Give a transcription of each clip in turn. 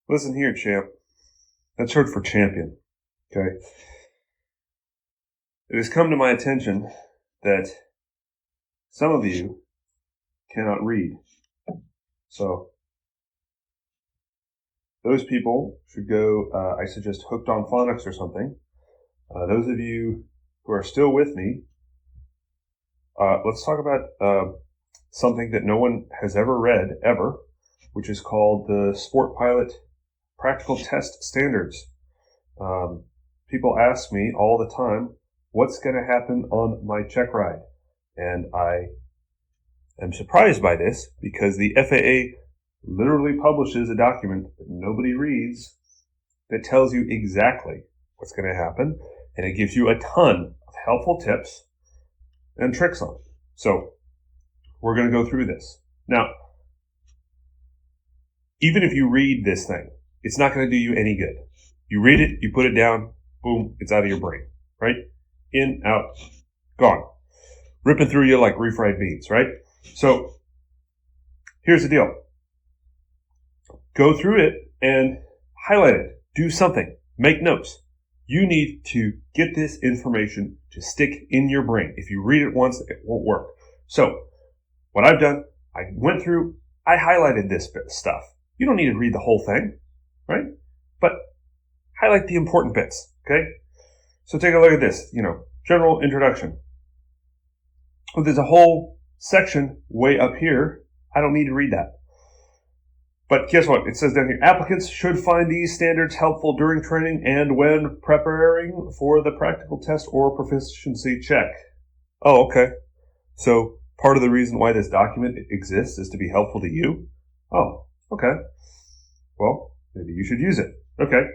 Listen here, champ. That's short for champion. Okay. It has come to my attention that some of you cannot read. So those people should go, I suggest Hooked on Phonics or something. Those of you who are still with me, let's talk about something that no one has ever read, ever, which is called the Sport Pilot Practical Test Standards. People ask me all the time, what's going to happen on my check ride? And I am surprised by this because the FAA literally publishes a document that nobody reads that tells you exactly what's going to happen, and it gives you a ton of helpful tips and tricks on it. So we're going to go through this. Now, even if you read this thing, it's not going to do you any good. You read it, you put it down, boom, it's out of your brain, right? In, out, gone. Ripping through you like refried beans, right? So here's the deal. Go through it and highlight it. Do something. Make notes. You need to get this information to stick in your brain. If you read it once, it won't work. So what I've done, I went through, I highlighted this stuff. You don't need to read the whole thing, right? But highlight the important bits, okay? So take a look at this, general introduction. Well, there's a whole section way up here. I don't need to read that. But guess what? It says down here, applicants should find these standards helpful during training and when preparing for the practical test or proficiency check. Oh, okay. So part of the reason why this document exists is to be helpful to you? Oh, okay. Well, maybe you should use it. Okay.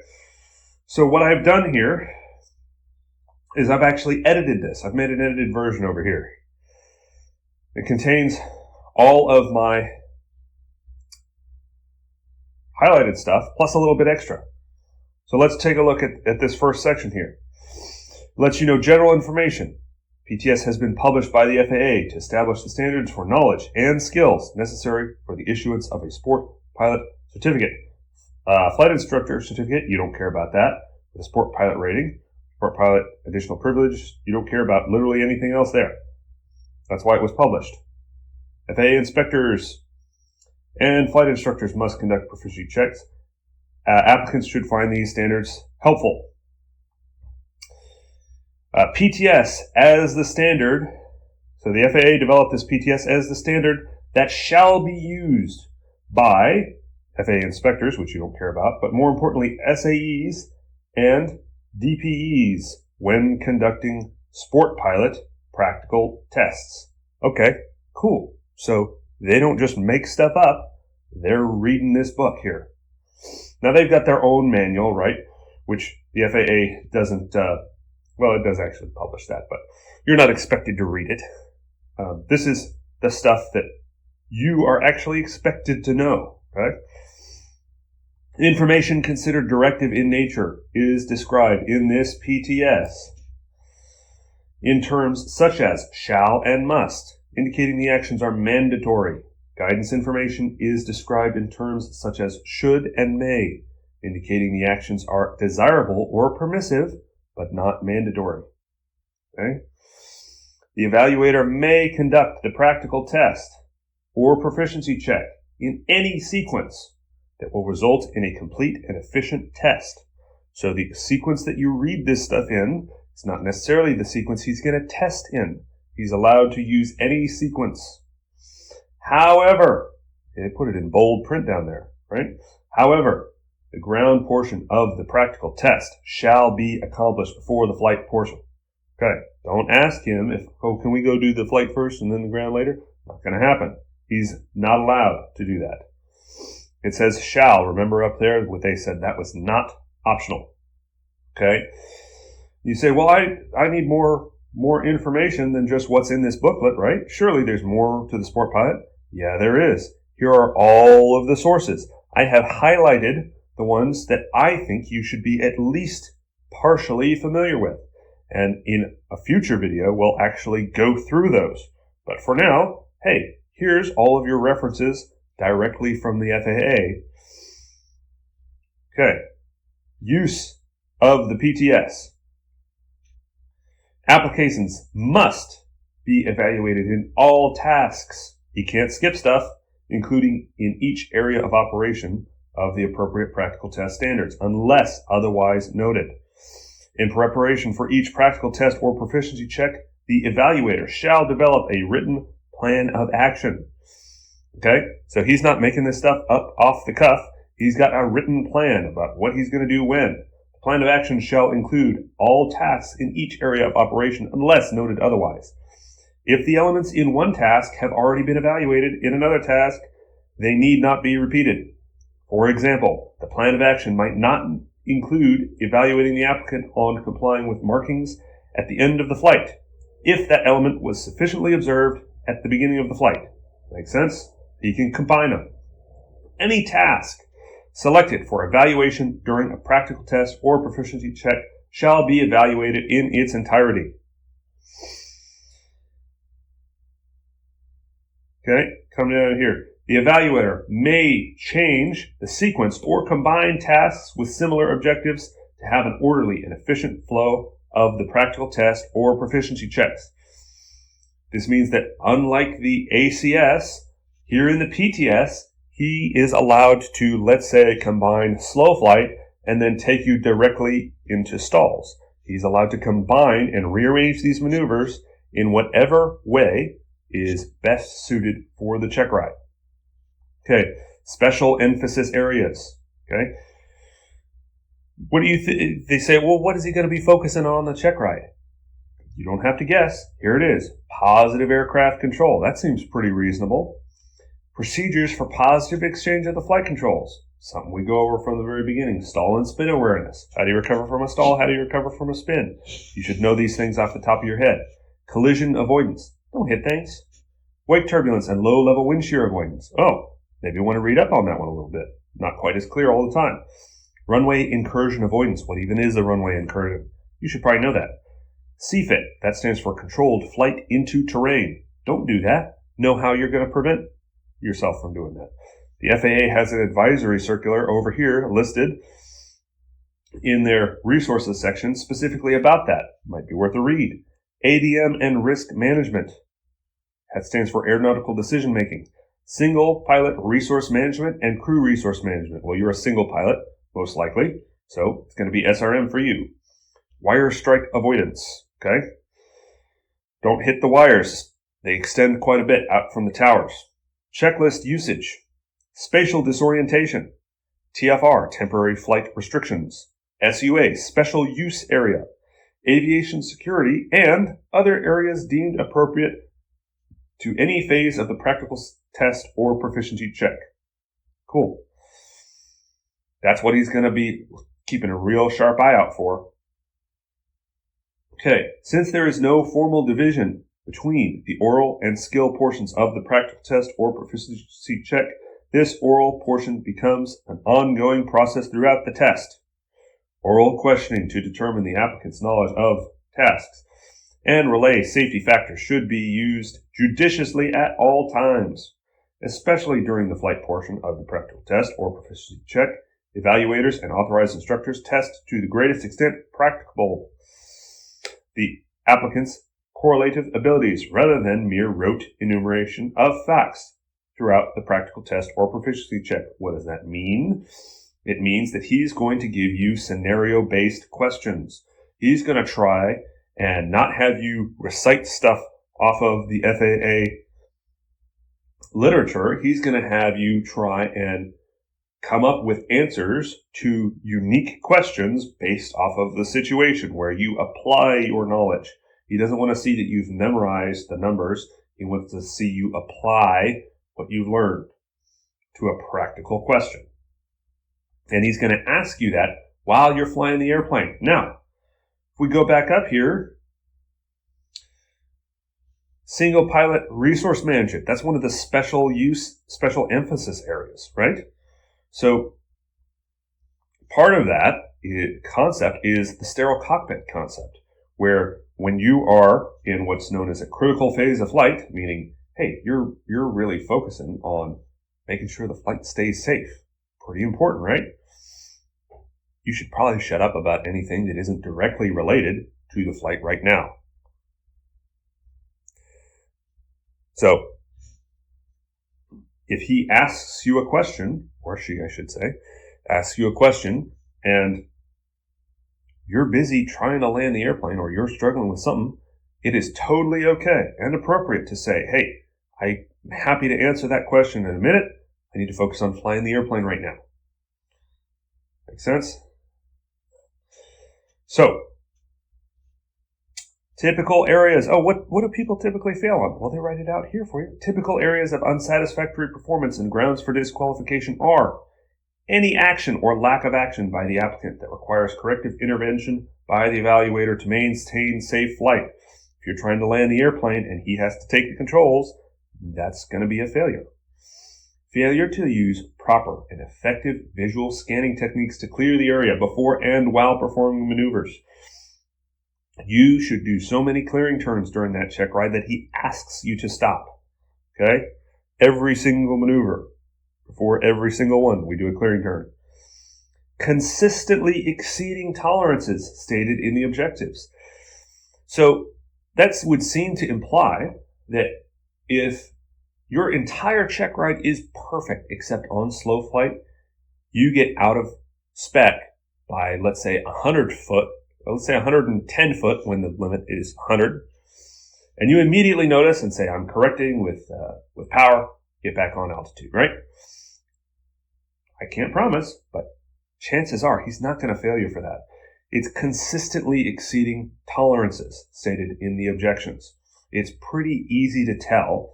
So what I've done here is I've actually edited this. I've made an edited version over here. It contains all of my highlighted stuff, plus a little bit extra. So let's take a look at this first section here. It lets you know general information. PTS has been published by the FAA to establish the standards for knowledge and skills necessary for the issuance of a sport pilot certificate. Flight instructor certificate, you don't care about that. The sport pilot rating, sport pilot additional privilege, you don't care about literally anything else there. That's why it was published. FAA inspectors and flight instructors must conduct proficiency checks. Applicants should find these standards helpful. PTS as the standard. So the FAA developed this PTS as the standard that shall be used by FAA inspectors, which you don't care about, but more importantly, SAEs and DPEs when conducting sport pilot practical tests. Okay, cool. So they don't just make stuff up. They're reading this book here. Now they've got their own manual, right? Which the FAA doesn't, it does actually publish that, but you're not expected to read it. This is the stuff that you are actually expected to know, right? Information considered directive in nature is described in this PTS in terms such as shall and must, indicating the actions are mandatory. Guidance information is described in terms such as should and may, indicating the actions are desirable or permissive, but not mandatory. Okay? The evaluator may conduct the practical test or proficiency check in any sequence that will result in a complete and efficient test. So the sequence that you read this stuff in is not necessarily the sequence he's going to test in. He's allowed to use any sequence. However, they put it in bold print down there, right? However, the ground portion of the practical test shall be accomplished before the flight portion. Okay, don't ask him can we go do the flight first and then the ground later? Not going to happen. He's not allowed to do that. It says shall. Remember up there what they said? That was not optional. Okay? You say, well, I need more information than just what's in this booklet, right? Surely there's more to the sport pilot. Yeah, there is. Here are all of the sources. I have highlighted the ones that I think you should be at least partially familiar with. And in a future video, we'll actually go through those. But for now, hey, here's all of your references directly from the FAA. Okay. Use of the PTS. Applications must be evaluated in all tasks. He can't skip stuff, including in each area of operation of the appropriate practical test standards, unless otherwise noted. In preparation for each practical test or proficiency check, the evaluator shall develop a written plan of action. Okay, so he's not making this stuff up off the cuff. He's got a written plan about what he's going to do when. The plan of action shall include all tasks in each area of operation unless noted otherwise. If the elements in one task have already been evaluated in another task, they need not be repeated. For example, the plan of action might not include evaluating the applicant on complying with markings at the end of the flight, if that element was sufficiently observed at the beginning of the flight. Makes sense? You can combine them. Any task selected for evaluation during a practical test or proficiency check shall be evaluated in its entirety. Okay, coming down here. The evaluator may change the sequence or combine tasks with similar objectives to have an orderly and efficient flow of the practical test or proficiency checks. This means that unlike the ACS, here in the PTS, he is allowed to, let's say, combine slow flight and then take you directly into stalls. He's allowed to combine and rearrange these maneuvers in whatever way is best suited for the check ride. Okay, special emphasis areas. Okay, what do you they say, well, what is he going to be focusing on the check ride? You don't have to guess. Here it is. Positive aircraft control. That seems pretty reasonable. Procedures for positive exchange of the flight controls. Something we go over from the very beginning. Stall and spin awareness. How do you recover from a stall? How do you recover from a spin? You should know these things off the top of your head. Collision avoidance. Don't hit things. Wake turbulence and low-level wind shear avoidance. Oh, maybe you want to read up on that one a little bit. Not quite as clear all the time. Runway incursion avoidance. What even is a runway incursion? You should probably know that. CFIT. That stands for Controlled Flight into Terrain. Don't do that. Know how you're going to prevent yourself from doing that. The FAA has an advisory circular over here listed in their resources section specifically about that. Might be worth a read. ADM and risk management. That stands for Aeronautical Decision Making. Single pilot resource management and crew resource management. Well, you're a single pilot, most likely, so it's going to be SRM for you. Wire strike avoidance. Okay? Don't hit the wires. They extend quite a bit out from the towers. Checklist usage. Spatial disorientation. TFR, temporary flight restrictions. SUA, special use area. Aviation security, and other areas deemed appropriate to any phase of the practical test or proficiency check. Cool. That's what he's going to be keeping a real sharp eye out for. Okay, since there is no formal division between the oral and skill portions of the practical test or proficiency check, this oral portion becomes an ongoing process throughout the test. Oral questioning to determine the applicant's knowledge of tasks and relay safety factors should be used judiciously at all times, especially during the flight portion of the practical test or proficiency check. Evaluators and authorized instructors test to the greatest extent practicable the applicant's correlative abilities rather than mere rote enumeration of facts throughout the practical test or proficiency check. What does that mean? It means that he's going to give you scenario-based questions. He's going to try and not have you recite stuff off of the FAA literature. He's going to have you try and come up with answers to unique questions based off of the situation where you apply your knowledge. He doesn't want to see that you've memorized the numbers. He wants to see you apply what you've learned to a practical question. And he's going to ask you that while you're flying the airplane. Now, if we go back up here, single pilot resource management. That's one of the special emphasis areas, right? So part of that concept is the sterile cockpit concept, where when you are in what's known as a critical phase of flight, meaning, hey, you're really focusing on making sure the flight stays safe. Pretty important, right? you should probably shut up about anything that isn't directly related to the flight right now. So, if he asks you a question, or she, I should say, asks you a question, and you're busy trying to land the airplane or you're struggling with something, it is totally okay and appropriate to say, hey, I'm happy to answer that question in a minute. I need to focus on flying the airplane right now. Make sense? So, typical areas. Oh, what do people typically fail on? Well, they write it out here for you. Typical areas of unsatisfactory performance and grounds for disqualification are any action or lack of action by the applicant that requires corrective intervention by the evaluator to maintain safe flight. If you're trying to land the airplane and he has to take the controls, that's going to be a failure. Failure to use proper and effective visual scanning techniques to clear the area before and while performing maneuvers. You should do so many clearing turns during that check ride that he asks you to stop. Okay? Every single maneuver. Before every single one, we do a clearing turn. Consistently exceeding tolerances stated in the objectives. So that would seem to imply that if your entire check ride is perfect except on slow flight, you get out of spec by, let's say, 100 foot, let's say 110 foot when the limit is 100, and you immediately notice and say, I'm correcting with power, get back on altitude, right? I can't promise, but chances are he's not going to fail you for that. It's consistently exceeding tolerances stated in the objections. It's pretty easy to tell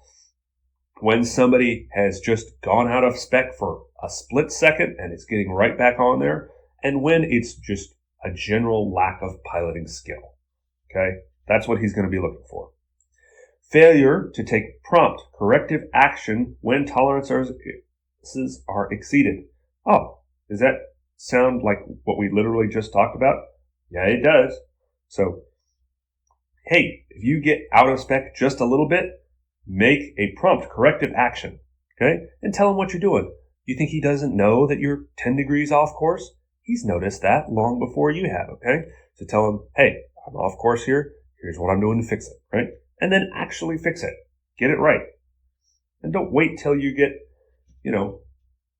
when somebody has just gone out of spec for a split second and it's getting right back on there, and when it's just a general lack of piloting skill. Okay? That's what he's going to be looking for. Failure to take prompt corrective action when tolerances are exceeded. Oh, does that sound like what we literally just talked about? Yeah, it does. So, hey, if you get out of spec just a little bit, make a prompt corrective action, okay? And tell him what you're doing. You think he doesn't know that you're 10 degrees off course? He's noticed that long before you have, okay? So tell him, hey, I'm off course here. Here's what I'm doing to fix it, right? And then actually fix it. Get it right. And don't wait till you get,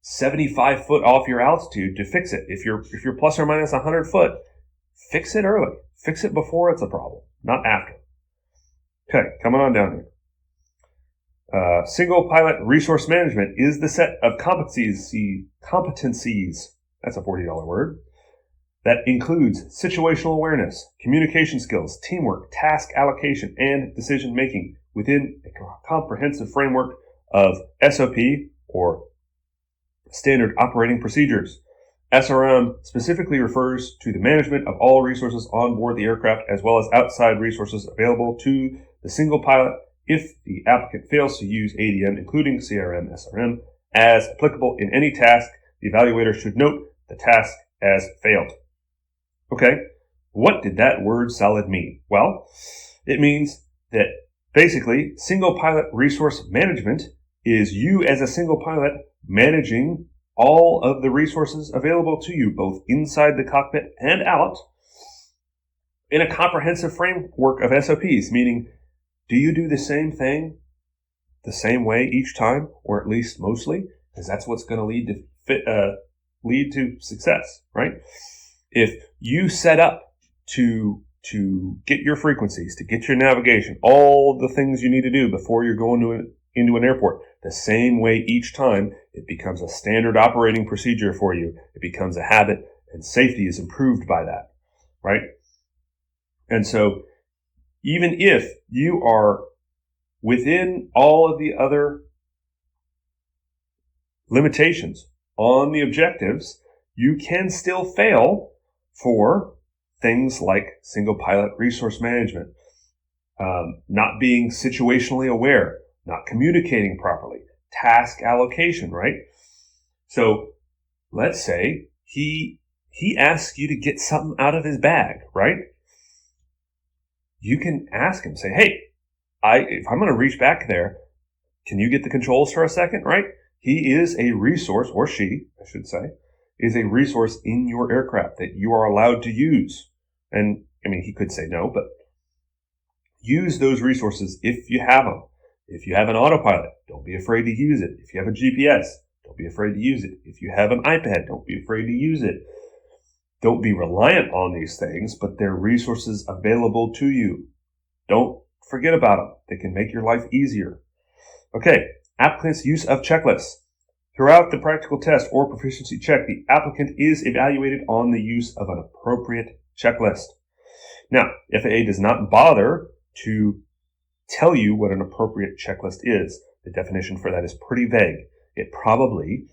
75 foot off your altitude to fix it. If you're plus or minus 100 foot, fix it early. Fix it before it's a problem, not after. Okay, coming on down here. Single pilot resource management is the set of competencies, that's a $40 word, that includes situational awareness, communication skills, teamwork, task allocation, and decision making within a comprehensive framework of SOP, or Standard Operating Procedures. SRM specifically refers to the management of all resources on board the aircraft as well as outside resources available to the single pilot if the applicant fails to use ADM, including CRM, SRM, as applicable in any task. The evaluator should note the task as failed. Okay, what did that word salad mean? Well, it means that basically single pilot resource management is you as a single pilot managing all of the resources available to you, both inside the cockpit and out, in a comprehensive framework of SOPs, meaning, do you do the same thing the same way each time, or at least mostly? Because that's what's going to lead to success, right? If you set up to get your frequencies, to get your navigation, all the things you need to do before you're going into an airport, the same way each time, it becomes a standard operating procedure for you. It becomes a habit, and safety is improved by that, right? And so even if you are within all of the other limitations on the objectives, you can still fail for things like single pilot resource management, not being situationally aware, not communicating properly, task allocation, right? So let's say he asks you to get something out of his bag, right? You can ask him, say, hey, if I'm going to reach back there, can you get the controls for a second, right? He is a resource, or she, I should say, is a resource in your aircraft that you are allowed to use. And I mean, he could say no, but use those resources if you have them. If you have an autopilot, don't be afraid to use it. If you have a GPS, don't be afraid to use it. If you have an iPad, don't be afraid to use it. Don't be reliant on these things, but they're resources available to you. Don't forget about them. They can make your life easier. Okay, applicant's use of checklists. Throughout the practical test or proficiency check, the applicant is evaluated on the use of an appropriate checklist. Now, FAA does not bother to tell you what an appropriate checklist is. The definition for that is pretty vague. It probably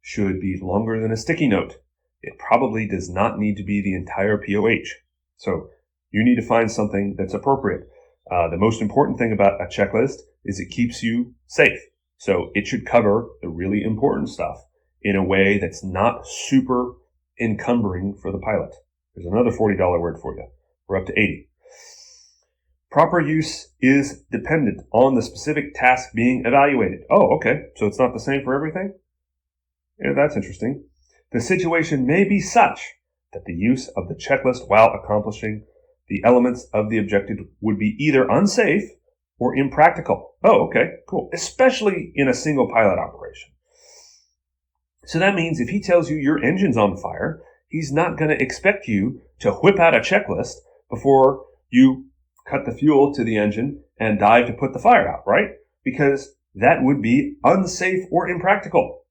should be longer than a sticky note. It probably does not need to be the entire POH. So you need to find something that's appropriate. The most important thing about a checklist is it keeps you safe. So it should cover the really important stuff in a way that's not super encumbering for the pilot. There's another $40 word for you. We're up to 80. Proper use is dependent on the specific task being evaluated. Oh, okay. So it's not the same for everything? Yeah, that's interesting. The situation may be such that the use of the checklist while accomplishing the elements of the objective would be either unsafe or impractical. Oh, okay, cool. Especially in a single pilot operation. So that means if he tells you your engine's on fire, he's not going to expect you to whip out a checklist before you cut the fuel to the engine and dive to put the fire out, right? Because that would be unsafe or impractical.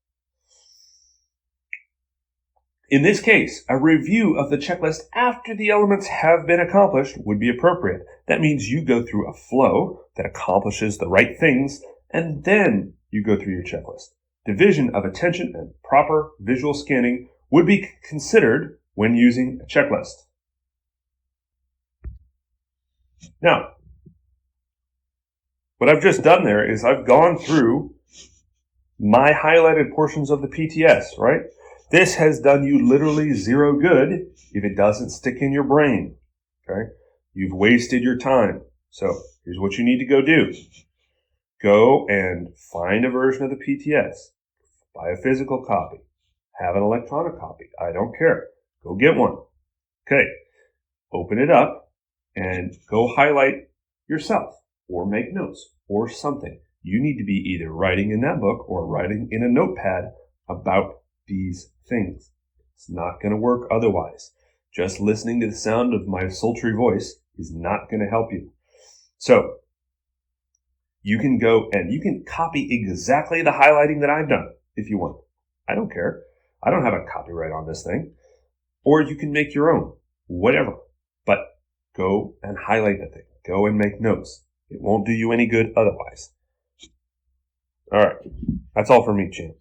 In this case, a review of the checklist after the elements have been accomplished would be appropriate. That means you go through a flow that accomplishes the right things, and then you go through your checklist. Division of attention and proper visual scanning would be considered when using a checklist. Now, what I've just done there is I've gone through my highlighted portions of the PTS, right? This has done you literally zero good if it doesn't stick in your brain, okay? You've wasted your time. So here's what you need to go do. Go and find a version of the PTS. Buy a physical copy. Have an electronic copy. I don't care. Go get one. Okay. Open it up and go highlight yourself or make notes or something. You need to be either writing in that book or writing in a notepad about these things. It's not going to work otherwise. Just listening to the sound of my sultry voice is not going to help you. So you can go and you can copy exactly the highlighting that I've done if you want. I don't care. I don't have a copyright on this thing. Or you can make your own, whatever. But go and highlight the thing. Go and make notes. It won't do you any good otherwise. All right. That's all for me, champ.